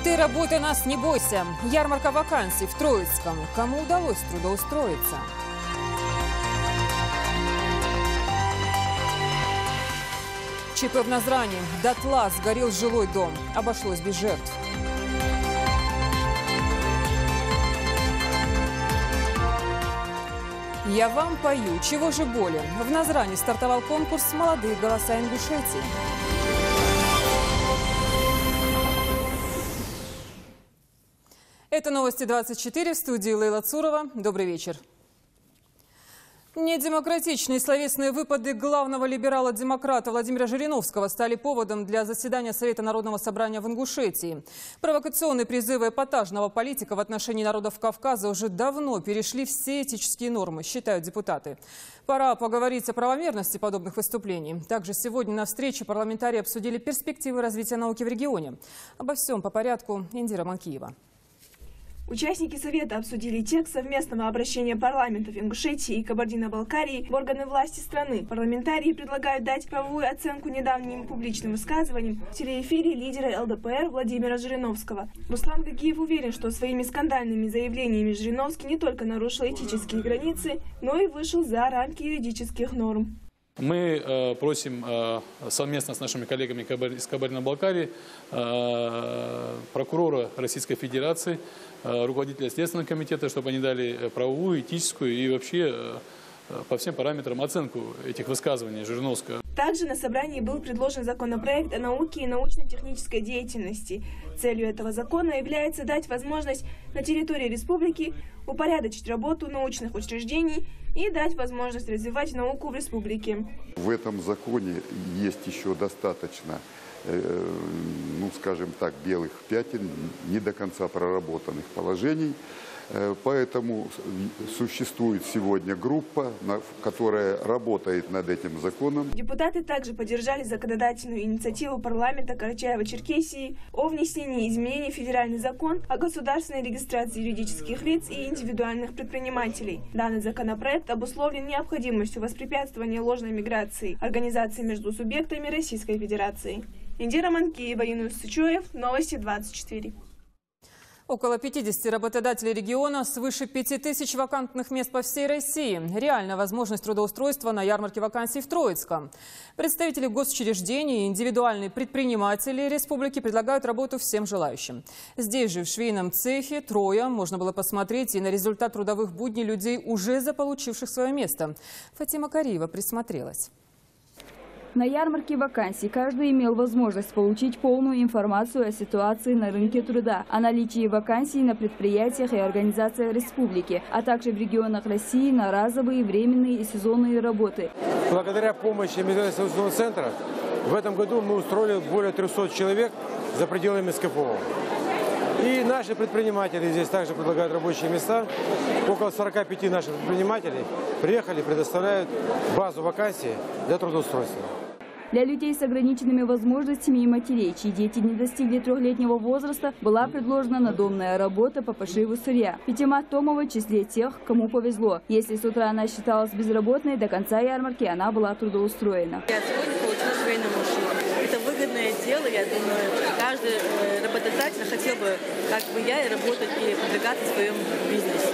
Ты работай нас не бойся. Ярмарка вакансий в Троицком. Кому удалось трудоустроиться? ЧП в Назрани. Дотла сгорел жилой дом. Обошлось без жертв. Я вам пою. Чего же более? В Назрани стартовал конкурс «Молодые голоса Ингушетии». Это новости 24, в студии Лейла Цурова. Добрый вечер. Недемократичные словесные выпады главного либерала-демократа Владимира Жириновского стали поводом для заседания Совета Народного собрания в Ингушетии. Провокационные призывы эпатажного политика в отношении народов Кавказа уже давно перешли все этические нормы, считают депутаты. Пора поговорить о правомерности подобных выступлений. Также сегодня на встрече парламентарии обсудили перспективы развития науки в регионе. Обо всем по порядку. Индира Манкиева. Участники Совета обсудили текст совместного обращения парламентов Ингушетии и Кабардино-Балкарии в органы власти страны. Парламентарии предлагают дать правовую оценку недавним публичным высказываниям в телеэфире лидера ЛДПР Владимира Жириновского. Руслан Гагиев уверен, что своими скандальными заявлениями Жириновский не только нарушил этические границы, но и вышел за рамки юридических норм. Мы просим совместно с нашими коллегами из Кабардино-Балкарии, прокурора Российской Федерации, руководителя Следственного комитета, чтобы они дали правовую, этическую и вообще по всем параметрам оценку этих высказываний Жириновского. Также на собрании был предложен законопроект о науке и научно-технической деятельности. Целью этого закона является дать возможность на территории республики упорядочить работу научных учреждений и дать возможность развивать науку в республике. В этом законе есть еще достаточно, ну скажем так, белых пятен, не до конца проработанных положений. Поэтому существует сегодня группа, которая работает над этим законом. Депутаты также поддержали законодательную инициативу парламента Карачаево-Черкесии о внесении изменений в федеральный закон о государственной регистрации юридических лиц и индивидуальных предпринимателей. Данный законопроект обусловлен необходимостью воспрепятствования ложной миграции организаций между субъектами Российской Федерации. Индира Манкиева, Юнус Сычуев, новости 24. Около 50 работодателей региона, свыше 5000 вакантных мест по всей России. Реальная возможность трудоустройства на ярмарке вакансий в Троицком. Представители госучреждений и индивидуальные предприниматели республики предлагают работу всем желающим. Здесь же, в швейном цехе Троя, можно было посмотреть и на результат трудовых будней людей, уже заполучивших свое место. Фатима Кариева присмотрелась. На ярмарке вакансий каждый имел возможность получить полную информацию о ситуации на рынке труда, о наличии вакансий на предприятиях и организациях республики, а также в регионах России на разовые, временные и сезонные работы. Благодаря помощи Международного центра в этом году мы устроили более 300 человек за пределами СКФО. И наши предприниматели здесь также предлагают рабочие места. Около 45 наших предпринимателей приехали и предоставляют базу вакансий для трудоустройства. Для людей с ограниченными возможностями и матерей, чьи дети не достигли 3-летнего возраста, была предложена надомная работа по пошиву сырья. Фатима Томова в числе тех, кому повезло. Если с утра она считалась безработной, до конца ярмарки она была трудоустроена. Я сегодня получила швейную машину. Это выгодное дело, я думаю, каждый работодатель хотел бы, как бы я, и работать и продвигаться в своем бизнесе.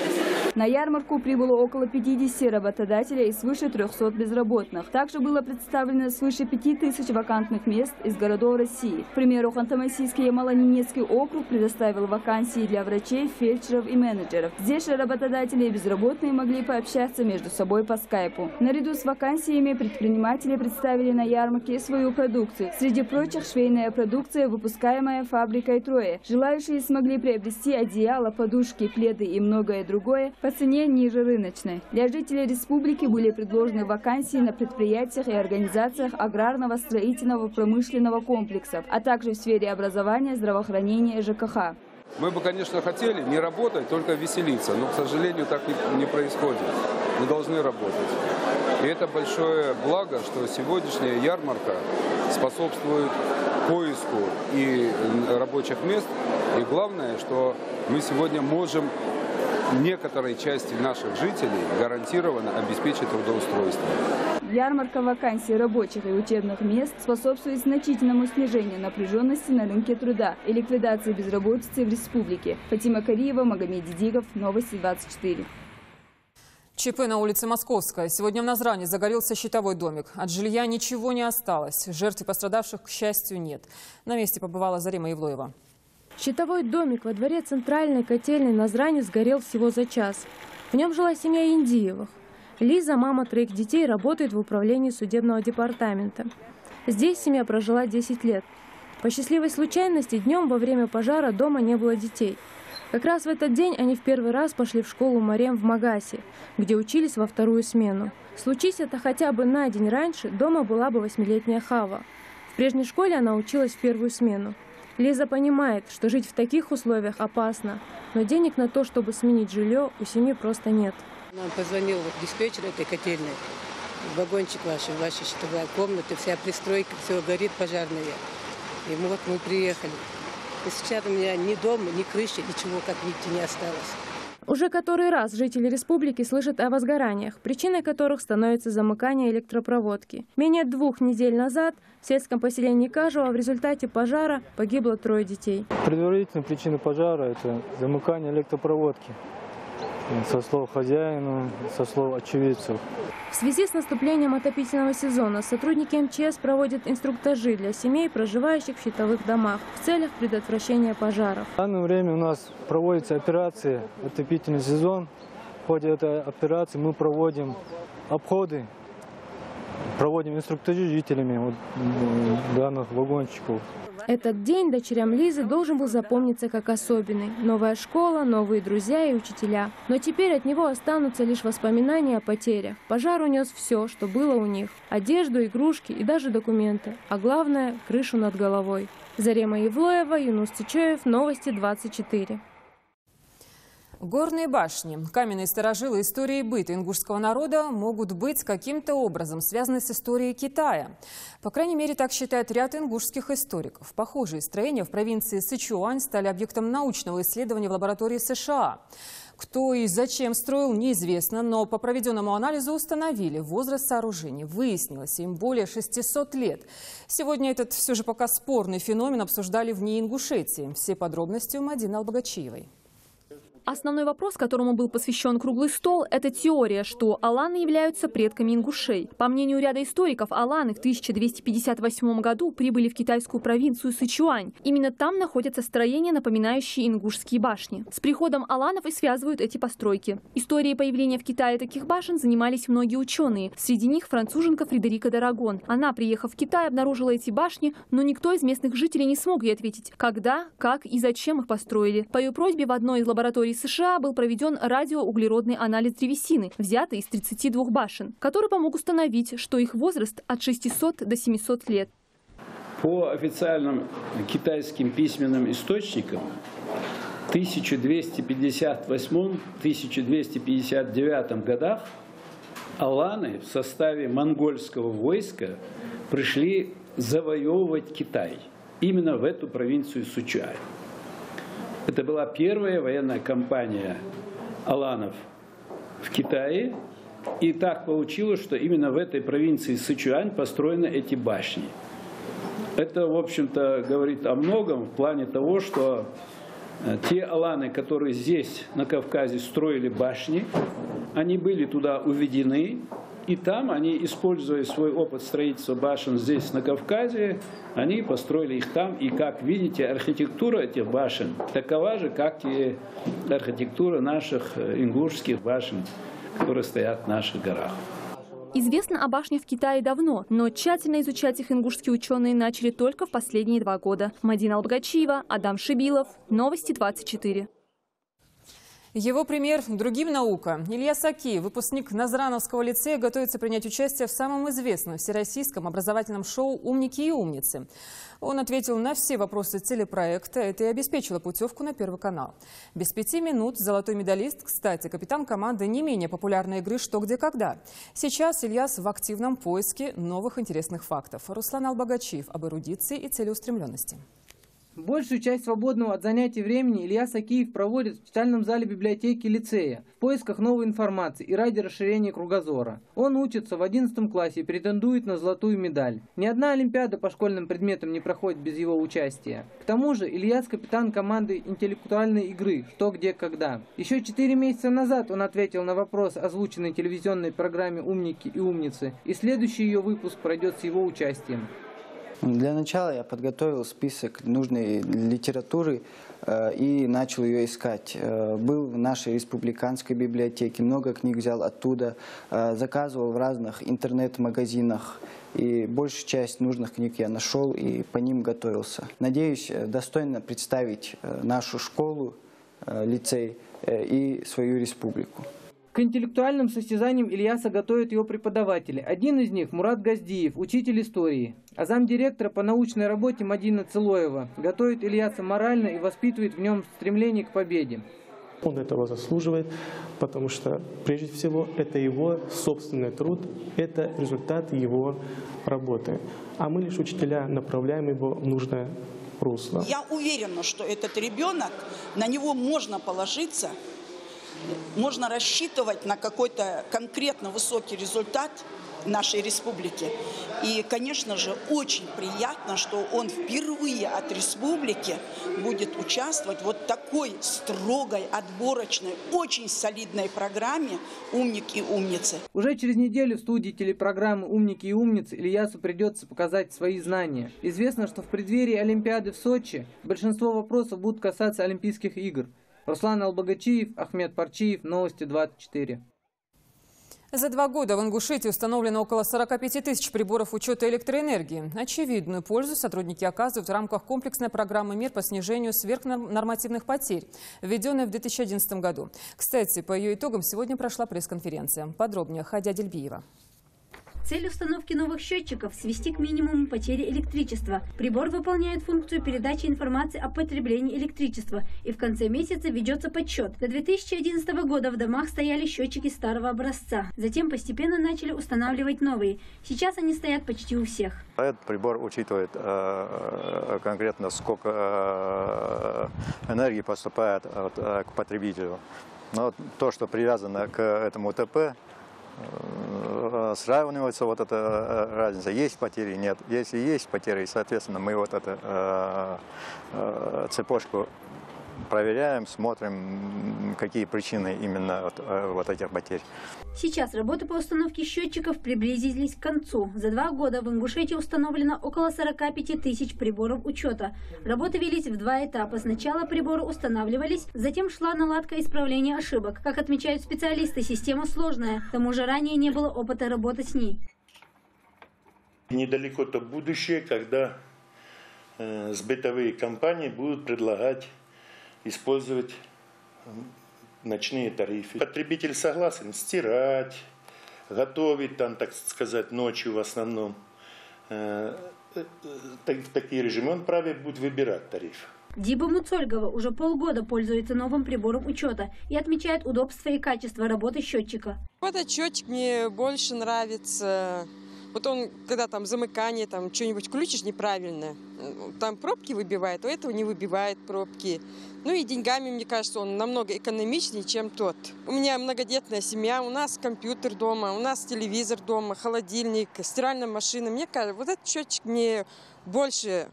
На ярмарку прибыло около 50 работодателей и свыше 300 безработных. Также было представлено свыше 5000 вакантных мест из городов России. К примеру, Ханты-Мансийский и Малонинецкий округ предоставил вакансии для врачей, фельдшеров и менеджеров. Здесь же работодатели и безработные могли пообщаться между собой по скайпу. Наряду с вакансиями предприниматели представили на ярмарке свою продукцию. Среди прочих швейная продукция, выпускаемая фабрикой Троя. Желающие смогли приобрести одеяло, подушки, пледы и многое другое по цене ниже рыночной. Для жителей республики были предложены вакансии на предприятиях и организациях аграрного, строительного, промышленного комплексов, а также в сфере образования, здравоохранения и ЖКХ. Мы бы, конечно, хотели не работать, только веселиться, но, к сожалению, так не происходит. Мы должны работать. И это большое благо, что сегодняшняя ярмарка способствует поиску и рабочих мест. И главное, что мы сегодня можем некоторой части наших жителей гарантированно обеспечить трудоустройство. Ярмарка вакансий рабочих и учебных мест способствует значительному снижению напряженности на рынке труда и ликвидации безработицы в республике. Фатима Кариева, Магомед Дидигов, Новости 24. ЧП на улице Московская. Сегодня в Назране загорелся щитовой домик. От жилья ничего не осталось. Жертв и пострадавших, к счастью, нет. На месте побывала Зарема Евлоева. Щитовой домик во дворе центральной котельной на Назране сгорел всего за час. В нем жила семья Индиевых. Лиза, мама 3 детей, работает в управлении судебного департамента. Здесь семья прожила 10 лет. По счастливой случайности днем во время пожара дома не было детей. Как раз в этот день они в первый раз пошли в школу Марем в Магасе, где учились во 2-ю смену. Случись это хотя бы на день раньше, дома была бы 8-летняя Хава. В прежней школе она училась в 1-ю смену. Лиза понимает, что жить в таких условиях опасно, но денег на то, чтобы сменить жилье, у семьи просто нет. Нам позвонил диспетчер этой котельной, вагончик ваша щитовая комната, вся пристройка, все горит, пожарная. И мы приехали. И сейчас у меня ни дома, ни крыши, ничего, как видите, не осталось. Уже который раз жители республики слышат о возгораниях, причиной которых становится замыкание электропроводки. Менее 2 недель назад в сельском поселении Кажево в результате пожара погибло 3 детей. Предварительная причина пожара – это замыкание электропроводки. Со слов хозяина, со слов очевидцев. В связи с наступлением отопительного сезона сотрудники МЧС проводят инструктажи для семей, проживающих в щитовых домах, в целях предотвращения пожаров. В данное время у нас проводится операция «Отопительный сезон». В ходе этой операции мы проводим обходы, проводим инструктажи жителями данных вагончиков. Этот день дочерям Лизы должен был запомниться как особенный. Новая школа, новые друзья и учителя. Но теперь от него останутся лишь воспоминания о потерях. Пожар унес все, что было у них. Одежду, игрушки и даже документы. А главное – крышу над головой. Зарема Евлоева, Юнус Тичоев, Новости 24. Горные башни, каменные старожилы истории быта ингушского народа могут быть каким-то образом связаны с историей Китая. По крайней мере, так считает ряд ингушских историков. Похожие строения в провинции Сычуань стали объектом научного исследования в лаборатории США. Кто и зачем строил, неизвестно, но по проведенному анализу установили возраст сооружений. Выяснилось, им более 600 лет. Сегодня этот все же пока спорный феномен обсуждали в НИИ Ингушетии. Все подробности у Мадины Албагачиевой. Основной вопрос, которому был посвящен круглый стол, это теория, что аланы являются предками ингушей. По мнению ряда историков, аланы в 1258 году прибыли в китайскую провинцию Сычуань. Именно там находятся строения, напоминающие ингушские башни. С приходом аланов и связывают эти постройки. Историей появления в Китае таких башен занимались многие ученые. Среди них француженка Фредерика Д'Арагон. Она, приехав в Китай, обнаружила эти башни, но никто из местных жителей не смог ей ответить, когда, как и зачем их построили. По ее просьбе в одной из лабораторий США был проведен радиоуглеродный анализ древесины, взятый из 32 башен, который помог установить, что их возраст от 600 до 700 лет. По официальным китайским письменным источникам, в 1258-1259 годах аланы в составе монгольского войска пришли завоевывать Китай, именно в эту провинцию Сычуань. Это была первая военная кампания аланов в Китае. И так получилось, что именно в этой провинции Сычуань построены эти башни. Это, в общем-то, говорит о многом в плане того, что те аланы, которые здесь, на Кавказе, строили башни, они были туда уведены. И там они, используя свой опыт строительства башен здесь, на Кавказе, они построили их там. И, как видите, архитектура этих башен такова же, как и архитектура наших ингушских башен, которые стоят в наших горах. Известно о башнях в Китае давно, но тщательно изучать их ингушские ученые начали только в последние 2 года. Мадина Албагачиева, Адам Шибилов, Новости 24. Его пример другим наука. Илья Саки, выпускник Назрановского лицея, готовится принять участие в самом известном всероссийском образовательном шоу «Умники и умницы». Он ответил на все вопросы телепроекта. Это и обеспечило путевку на Первый канал. Без 5 минут золотой медалист, кстати, капитан команды не менее популярной игры «Что, где, когда». Сейчас Ильяс в активном поиске новых интересных фактов. Руслан Албагачиев об эрудиции и целеустремленности. Большую часть свободного от занятий времени Ильяс Акиев проводит в читальном зале библиотеки лицея в поисках новой информации и ради расширения кругозора. Он учится в 11 классе и претендует на золотую медаль. Ни одна олимпиада по школьным предметам не проходит без его участия. К тому же Ильяс капитан команды интеллектуальной игры «Что, где, когда». Еще 4 месяца назад он ответил на вопрос, озвученный в телевизионной программе «Умники и умницы», и следующий ее выпуск пройдет с его участием. Для начала я подготовил список нужной литературы и начал ее искать. Был в нашей республиканской библиотеке, много книг взял оттуда, заказывал в разных интернет-магазинах. И большую часть нужных книг я нашел и по ним готовился. Надеюсь достойно представить нашу школу, лицей и свою республику. К интеллектуальным состязаниям Ильяса готовят его преподаватели. Один из них – Мурат Газдиев, учитель истории. А замдиректора по научной работе Мадина Целоева готовит Ильяса морально и воспитывает в нем стремление к победе. Он этого заслуживает, потому что, прежде всего, это его собственный труд, это результат его работы. А мы лишь учителя направляем его в нужное русло. Я уверена, что этот ребенок, на него можно положиться, можно рассчитывать на какой-то конкретно высокий результат нашей республики. И, конечно же, очень приятно, что он впервые от республики будет участвовать в вот такой строгой, отборочной, очень солидной программе «Умник и умницы». Уже через неделю в студии телепрограммы «Умники и умницы» Ильясу придется показать свои знания. Известно, что в преддверии Олимпиады в Сочи большинство вопросов будут касаться Олимпийских игр. Руслан Албагачиев, Ахмед Парчиев, Новости 24. За 2 года в Ингушетии установлено около 45 тысяч приборов учета электроэнергии. Очевидную пользу сотрудники оказывают в рамках комплексной программы мер по снижению сверхнормативных потерь, введенной в 2011 году. Кстати, по ее итогам сегодня прошла пресс-конференция. Подробнее Хадя Дельбиева. Цель установки новых счетчиков – свести к минимуму потери электричества. Прибор выполняет функцию передачи информации о потреблении электричества, и в конце месяца ведется подсчет. До 2011 года в домах стояли счетчики старого образца. Затем постепенно начали устанавливать новые. Сейчас они стоят почти у всех. Этот прибор учитывает конкретно, сколько энергии поступает к потребителю. Но то, что привязано к этому УТП, сравнивается вот эта разница, есть потери, нет. Если есть потери, соответственно, мы вот эту цепочку проверяем, смотрим, какие причины именно вот этих потерь. Сейчас работы по установке счетчиков приблизились к концу. За 2 года в Ингушетии установлено около 45 тысяч приборов учета. Работы велись в 2 этапа. Сначала приборы устанавливались, затем шла наладка исправления ошибок. Как отмечают специалисты, система сложная, к тому же ранее не было опыта работы с ней. Недалеко то будущее, когда бытовые компании будут предлагать использовать ночные тарифы. Потребитель согласен стирать, готовить, там, так сказать, ночью в основном. В такие режимы он вправе будет выбирать тариф. Диба Муцольгова уже полгода пользуется новым прибором учета и отмечает удобство и качество работы счетчика. Этот счетчик мне больше нравится. Вот он, когда там замыкание, там что-нибудь включишь неправильно, там пробки выбивает, у этого не выбивает пробки. Ну и деньгами, мне кажется, он намного экономичнее, чем тот. У меня многодетная семья, у нас компьютер дома, у нас телевизор дома, холодильник, стиральная машина. Мне кажется, вот этот счетчик мне больше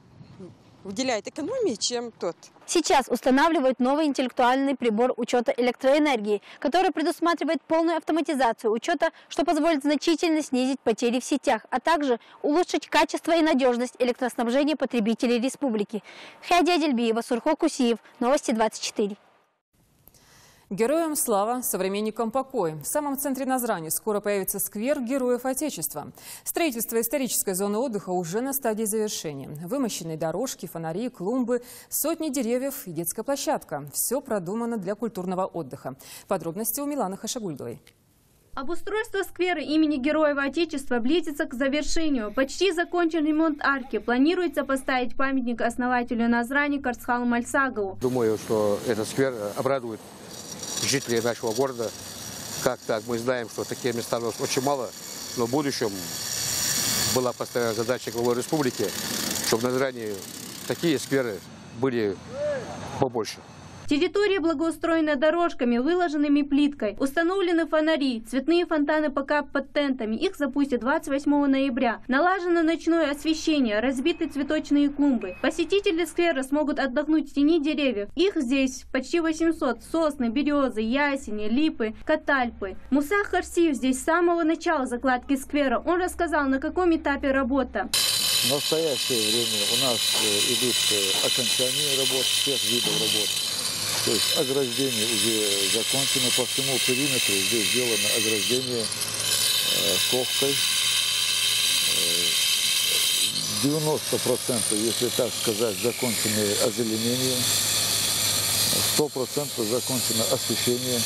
уделяет экономии, чем тот. Сейчас устанавливают новый интеллектуальный прибор учета электроэнергии, который предусматривает полную автоматизацию учета, что позволит значительно снизить потери в сетях, а также улучшить качество и надежность электроснабжения потребителей республики. Хадия Дельбиева, Сурхо Кусиев, Новости 24. Героям слава, современникам покой. В самом центре Назрани скоро появится сквер Героев Отечества. Строительство исторической зоны отдыха уже на стадии завершения. Вымощенные дорожки, фонари, клумбы, сотни деревьев и детская площадка. Все продумано для культурного отдыха. Подробности у Миланы Хашагульдовой. Обустройство сквера имени Героев Отечества близится к завершению. Почти закончен ремонт арки. Планируется поставить памятник основателю Назрани Карсхалу Мальсагову. Думаю, что этот сквер обрадует жителей нашего города. Как так? Мы знаем, что такие места у нас очень мало, но в будущем была поставлена задача главы республики, чтобы в Назрани такие скверы были побольше. Территория благоустроена дорожками, выложенными плиткой. Установлены фонари, цветные фонтаны пока под тентами. Их запустят 28 ноября. Налажено ночное освещение, разбиты цветочные клумбы. Посетители сквера смогут отдохнуть в тени деревьев. Их здесь почти 800. Сосны, березы, ясени, липы, катальпы. Муса Харсиев здесь с самого начала закладки сквера. Он рассказал, на каком этапе работа. В настоящее время у нас идут окончание работ, всех видов работ. То есть ограждение уже закончено по всему периметру. Здесь сделано ограждение ковкой. 90%, если так сказать, закончено озеленение. 100% закончено освещение.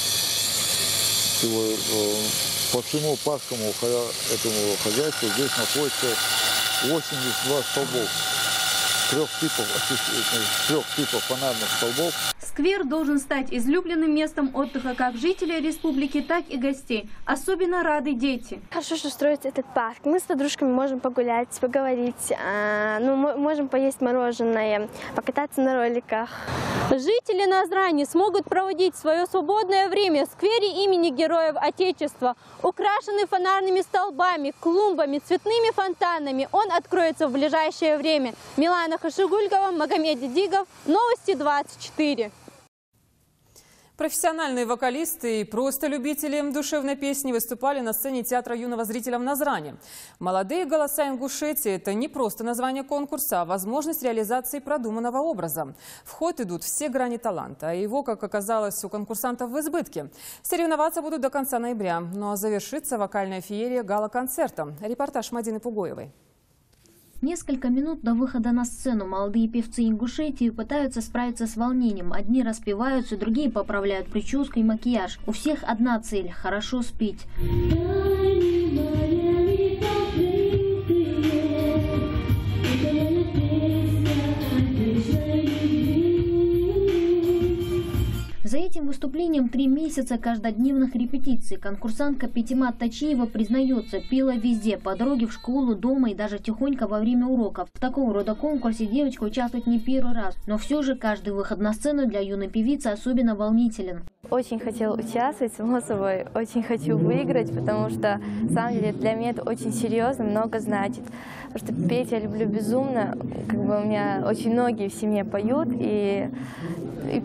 По всему парскому этому хозяйству здесь находится 82 столбов. Трех типов фонарных столбов. Сквер должен стать излюбленным местом отдыха как жителей республики, так и гостей. Особенно рады дети. Хорошо, что строится этот парк. Мы с подружками можем погулять, поговорить, можем поесть мороженое, покататься на роликах. Жители Назрани смогут проводить свое свободное время в сквере имени Героев Отечества. Украшенный фонарными столбами, клумбами, цветными фонтанами. Он откроется в ближайшее время. Милана Хашигулькова, Магомед Дидигов. Новости 24. Профессиональные вокалисты и просто любители душевной песни выступали на сцене театра юного зрителя в Назране. «Молодые голоса Ингушетии» – это не просто название конкурса, а возможность реализации продуманного образа. В ход идут все грани таланта, а его, как оказалось, у конкурсантов в избытке. Соревноваться будут до конца ноября, ну а завершится вокальная феерия гала-концертом. Репортаж Мадины Пугоевой. Несколько минут до выхода на сцену молодые певцы Ингушетии пытаются справиться с волнением. Одни распеваются, другие поправляют прическу и макияж. У всех одна цель – хорошо спеть. За этим выступлением 3 месяца каждодневных репетиций. Конкурсантка Петимат Тачиева признается, пела везде, по дороге в школу, дома и даже тихонько во время уроков. В такого рода конкурсе девочка участвует не первый раз, но все же каждый выход на сцену для юной певицы особенно волнителен. Очень хотела участвовать, само собой, очень хочу выиграть, потому что, на самом деле, для меня это очень серьезно, много значит. Потому что петь я люблю безумно, у меня очень многие в семье поют, и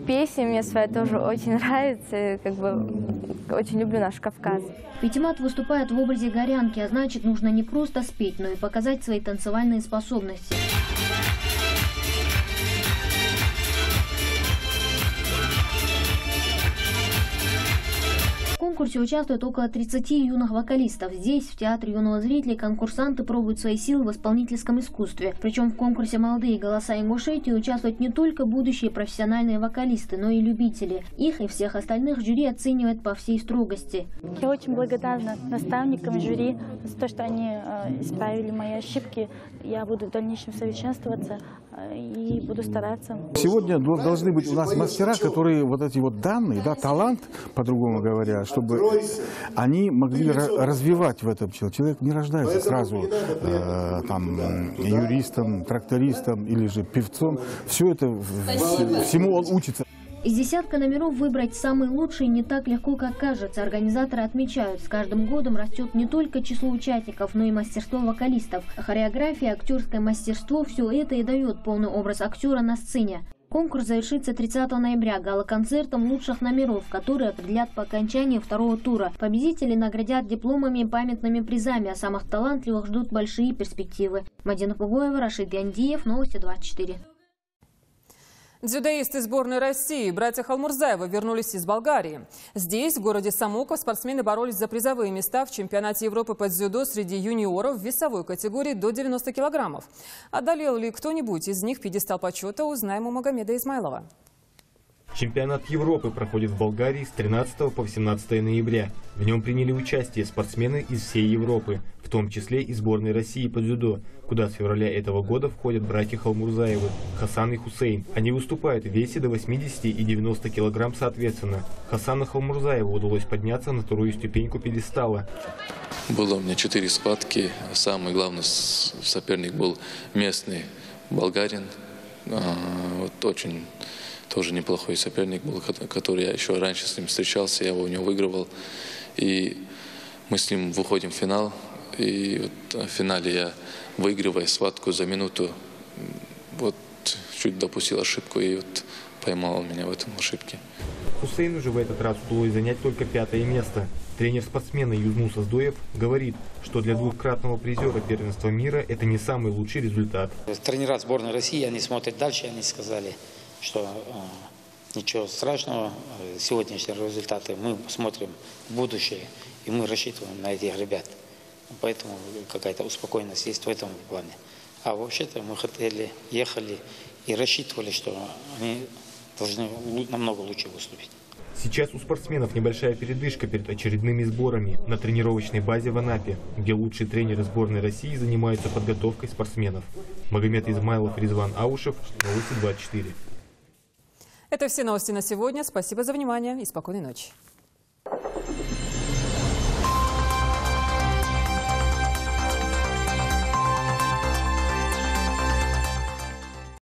песни мне свои тоже очень нравятся, очень люблю наш Кавказ. Петимат выступает в образе горянки, а значит, нужно не просто спеть, но и показать свои танцевальные способности. В конкурсе участвуют около 30 юных вокалистов. Здесь, в театре юного зрителя, конкурсанты пробуют свои силы в исполнительском искусстве. Причем в конкурсе «Молодые голоса Ингушетии» участвуют не только будущие профессиональные вокалисты, но и любители. Их и всех остальных жюри оценивает по всей строгости. Я очень благодарна наставникам жюри за то, что они исправили мои ошибки. Я буду в дальнейшем совершенствоваться и буду стараться. Сегодня должны быть у нас мастера, которые вот эти вот данные, талант, по-другому говоря, чтобы они могли развивать в этом человеке. Человек не рождается сразу юристом, трактористом или же певцом. Все это, всему он учится. Из десятка номеров выбрать самый лучший не так легко, как кажется. Организаторы отмечают, с каждым годом растет не только число участников, но и мастерство вокалистов. Хореография, актерское мастерство – все это и дает полный образ актера на сцене. Конкурс завершится 30 ноября гала-концертом лучших номеров, которые определят по окончании второго тура. Победителей наградят дипломами и памятными призами, а самых талантливых ждут большие перспективы. Мадина Пугоева, Рашид Гандиев, Новости 24. Дзюдоисты сборной России, братья Халмурзаевы, вернулись из Болгарии. Здесь, в городе Самоков, спортсмены боролись за призовые места в чемпионате Европы по дзюдо среди юниоров в весовой категории до 90 килограммов. Одолел ли кто-нибудь из них пьедестал почета, узнаем у Магомеда Измайлова. Чемпионат Европы проходит в Болгарии с 13 по 18 ноября. В нем приняли участие спортсмены из всей Европы, в том числе и сборной России по дзюдо, куда с февраля этого года входят братья Халмурзаевы, Хасан и Хусейн. Они выступают в весе до 80 и 90 килограмм соответственно. Хасану Халмурзаеву удалось подняться на вторую ступеньку пьедестала. Было у меня 4 схватки. Самый главный соперник был местный болгарин. Вот очень тоже неплохой соперник был, который я еще раньше с ним встречался, я его у него выигрывал. И мы с ним выходим в финал. И вот в финале я, выигрывая схватку за минуту, вот чуть допустил ошибку и вот поймал меня в этом ошибке. Хусейну же в этот раз удалось занять только 5-е место. Тренер спортсмена Юзнус Аздоев говорит, что для двукратного призера первенства мира это не самый лучший результат. Тренера сборной России, они смотрят дальше, они сказали, что ничего страшного, сегодняшние результаты мы смотрим в будущее, и мы рассчитываем на этих ребят. Поэтому какая-то успокоенность есть в этом плане. А вообще-то мы хотели, ехали и рассчитывали, что они должны намного лучше выступить. Сейчас у спортсменов небольшая передышка перед очередными сборами на тренировочной базе в Анапе, где лучшие тренеры сборной России занимаются подготовкой спортсменов. Магомед Измайлов, Ризван Аушев, Новости 24. Это все новости на сегодня. Спасибо за внимание и спокойной ночи.